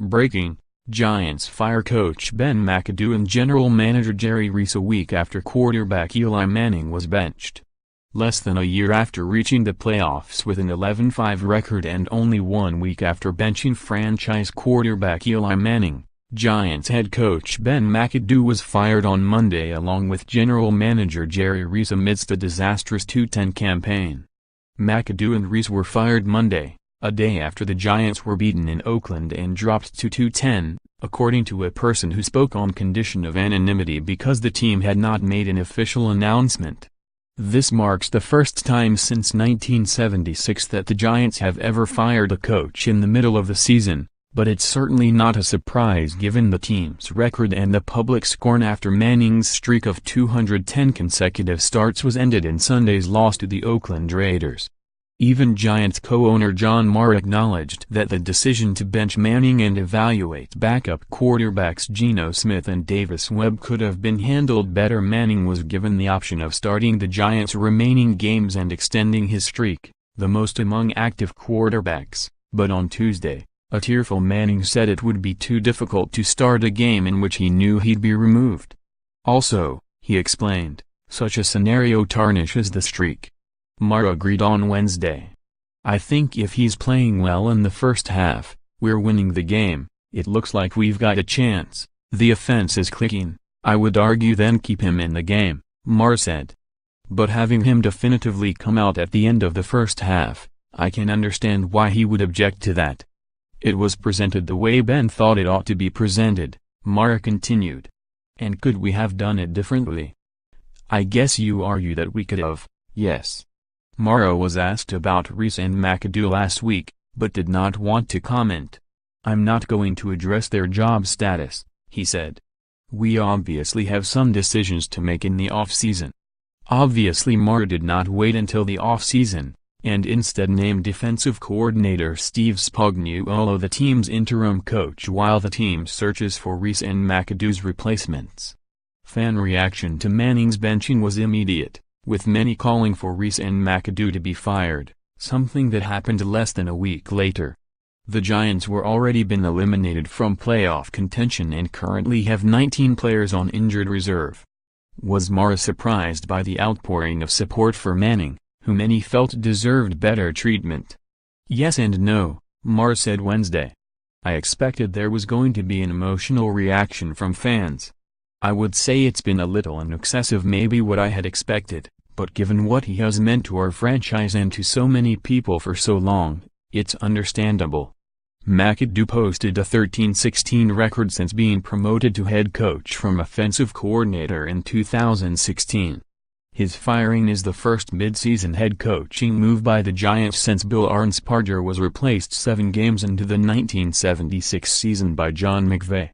Breaking: Giants fire coach Ben McAdoo and general manager Jerry Reese a week after quarterback Eli Manning was benched. Less than a year after reaching the playoffs with an 11-5 record and only 1 week after benching franchise quarterback Eli Manning, Giants head coach Ben McAdoo was fired on Monday along with general manager Jerry Reese amidst a disastrous 2-10 campaign. McAdoo and Reese were fired Monday, a day after the Giants were beaten in Oakland and dropped to 2-10, according to a person who spoke on condition of anonymity because the team had not made an official announcement. This marks the first time since 1976 that the Giants have ever fired a coach in the middle of the season, but it's certainly not a surprise given the team's record and the public scorn after Manning's streak of 210 consecutive starts was ended in Sunday's loss to the Oakland Raiders. Even Giants co-owner John Mara acknowledged that the decision to bench Manning and evaluate backup quarterbacks Geno Smith and Davis Webb could have been handled better. Manning was given the option of starting the Giants' remaining games and extending his streak, the most among active quarterbacks, but on Tuesday, a tearful Manning said it would be too difficult to start a game in which he knew he'd be removed. Also, he explained, such a scenario tarnishes the streak. Mara agreed on Wednesday. "I think if he's playing well in the first half, we're winning the game. It looks like we've got a chance. The offense is clicking. I would argue then keep him in the game," Mara said. "But having him definitively come out at the end of the first half, I can understand why he would object to that. It was presented the way Ben thought it ought to be presented," Mara continued. "And could we have done it differently? I guess you argue that we could have, yes." Mara was asked about Reese and McAdoo last week, but did not want to comment. "I'm not going to address their job status," he said. "We obviously have some decisions to make in the off-season." Obviously Mara did not wait until the off-season, and instead named defensive coordinator Steve Spagnuolo the team's interim coach while the team searches for Reese and McAdoo's replacements. Fan reaction to Manning's benching was immediate, with many calling for Reese and McAdoo to be fired, something that happened less than a week later. The Giants were already been eliminated from playoff contention and currently have 19 players on injured reserve. Was Mara surprised by the outpouring of support for Manning, who many felt deserved better treatment? "Yes and no," Mara said Wednesday. "I expected there was going to be an emotional reaction from fans. I would say it's been a little in excess of maybe what I had expected. But given what he has meant to our franchise and to so many people for so long, it's understandable." McAdoo posted a 13-16 record since being promoted to head coach from offensive coordinator in 2016. His firing is the first mid-season head coaching move by the Giants since Bill Arnsparger was replaced 7 games into the 1976 season by John McVay.